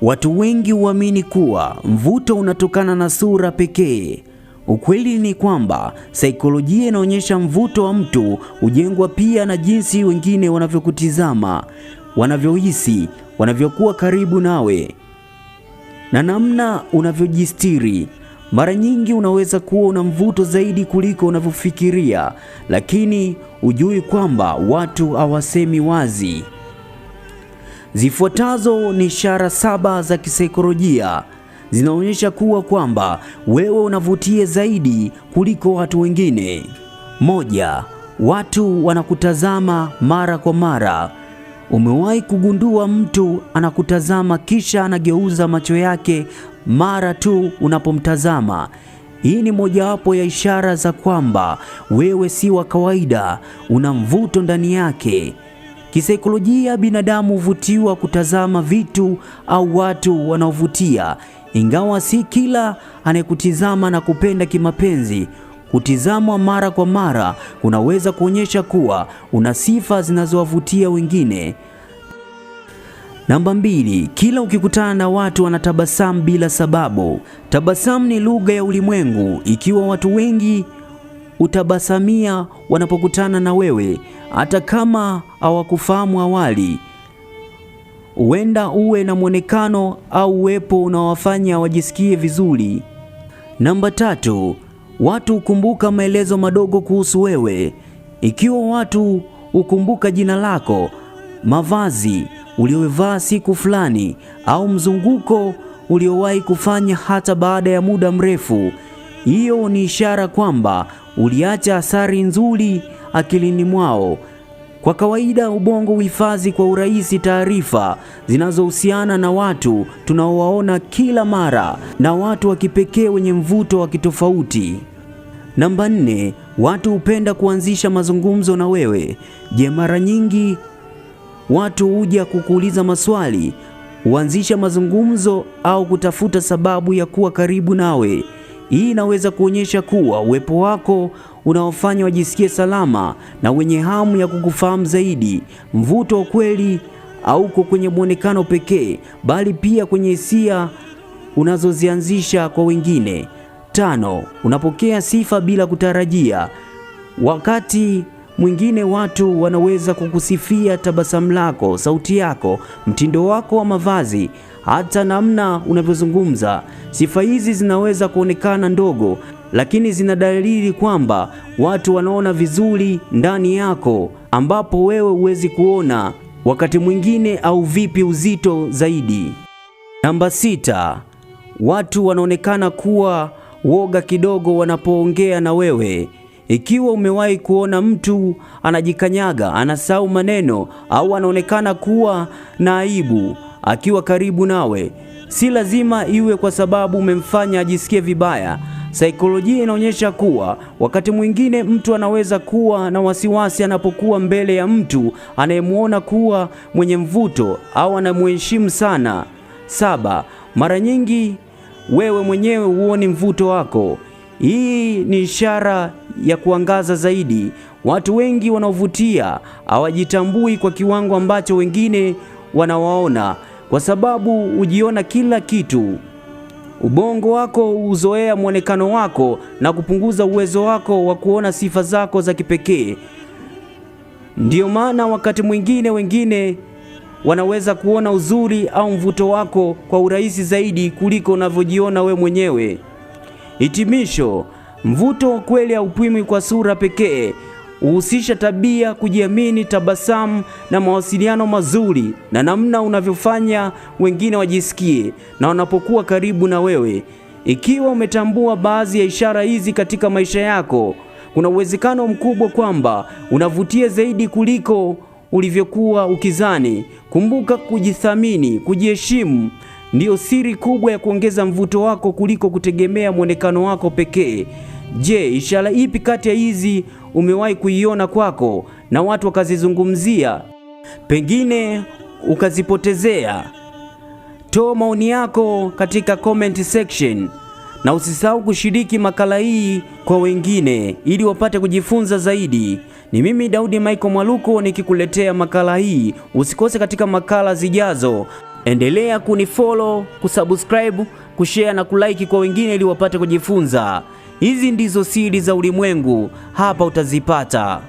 Watu wengi huamini kuwa mvuto unatokana na sura pekee. Ukweli ni kwamba saikolojia inaonyesha mvuto wa mtu hujengwa pia na jinsi wengine wanavyokutizama, wanavyohisi, wanavyokuwa karibu nawe na namna unavyojistiri. Mara nyingi unaweza kuwa una mvuto zaidi kuliko unavyofikiria, lakini hujui kwamba watu hawasemi wazi. Zifuatazo ni ishara 7 za kisaikolojia zinaonyesha kuwa kwamba wewe unavutia zaidi kuliko watu wengine. 1. Watu wanakutazama mara kwa mara. Umewahi kugundua mtu anakutazama kisha anageuza macho yake mara tu unapomtazama? Hii ni mojawapo ya ishara za kwamba wewe si wa kawaida, una mvuto ndani yake. Kisaikolojia, binadamu huvutiwa kutazama vitu au watu wanaovutia, ingawa si kila anayekutizama na kupenda kimapenzi. Kutizamwa mara kwa mara kunaweza kuonyesha kuwa una sifa zinazowavutia wengine. Namba 2, kila ukikutana na watu wanatabasamu bila sababu. Tabasamu ni lugha ya ulimwengu. Ikiwa watu wengi utabasamia wanapokutana na wewe, hata kama hawakufahamu awali, huenda uwe na mwonekano au uwepo unaowafanya wajisikie vizuri. Namba 3, watu hukumbuka maelezo madogo kuhusu wewe. Ikiwa watu hukumbuka jina lako, mavazi uliovaa siku fulani, au mzunguko uliowahi kufanya hata baada ya muda mrefu, hiyo ni ishara kwamba uliacha athari nzuri akilini mwao. Kwa kawaida, ubongo huhifadhi kwa urahisi taarifa zinazohusiana na watu tunaowaona kila mara, na watu wa kipekee wenye mvuto wa kitofauti. Namba 4, watu hupenda kuanzisha mazungumzo na wewe. Je, mara nyingi watu huja kukuuliza maswali, huanzisha mazungumzo au kutafuta sababu ya kuwa karibu nawe? Hii inaweza kuonyesha kuwa uwepo wako unaofanya wajisikie salama na wenye hamu ya kukufahamu zaidi. Mvuto wa kweli hauko kwenye muonekano pekee, bali pia kwenye hisia unazozianzisha kwa wengine. 5, unapokea sifa bila kutarajia. Wakati mwingine watu wanaweza kukusifia tabasamu lako, sauti yako, mtindo wako wa mavazi, hata namna unavyozungumza. Sifa hizi zinaweza kuonekana ndogo, lakini zina dalili kwamba watu wanaona vizuri ndani yako ambapo wewe huwezi kuona wakati mwingine, au vipi uzito zaidi. Namba 6, watu wanaonekana kuwa woga kidogo wanapoongea na wewe. Ikiwa umewahi kuona mtu anajikanyaga, anasahau maneno, au anaonekana kuwa na aibu akiwa karibu nawe, si lazima iwe kwa sababu umemfanya ajisikie vibaya. Saikolojia inaonyesha kuwa wakati mwingine mtu anaweza kuwa na wasiwasi anapokuwa mbele ya mtu anayemwona kuwa mwenye mvuto au anamheshimu sana. 7, mara nyingi wewe mwenyewe huoni mvuto wako. Hii ni ishara ya kuangaza zaidi. Watu wengi wanaovutia hawajitambui kwa kiwango ambacho wengine wanawaona, kwa sababu hujiona kila kitu. Ubongo wako huzoea mwonekano wako na kupunguza uwezo wako wa kuona sifa zako za kipekee. Ndiyo maana wakati mwingine wengine wanaweza kuona uzuri au mvuto wako kwa urahisi zaidi kuliko unavyojiona we mwenyewe. Hitimisho, mvuto wa kweli haupimwi kwa sura pekee. Huhusisha tabia, kujiamini, tabasamu na mawasiliano mazuri, na namna unavyofanya wengine wajisikie na wanapokuwa karibu na wewe. Ikiwa umetambua baadhi ya ishara hizi katika maisha yako, kuna uwezekano mkubwa kwamba unavutia zaidi kuliko ulivyokuwa ukizani. Kumbuka, kujithamini, kujiheshimu ndiyo siri kubwa ya kuongeza mvuto wako kuliko kutegemea mwonekano wako pekee. Je, ishara ipi kati ya hizi umewahi kuiona kwako na watu wakazizungumzia, pengine ukazipotezea? Toa maoni yako katika comment section, na usisahau kushiriki makala hii kwa wengine ili wapate kujifunza zaidi. Ni mimi Daudi Michael Mwaluko nikikuletea makala hii. Usikose katika makala zijazo. Endelea kunifollow, kusubscribe, kushare na kulike kwa wengine ili wapate kujifunza. Hizi ndizo siri za ulimwengu, hapa utazipata.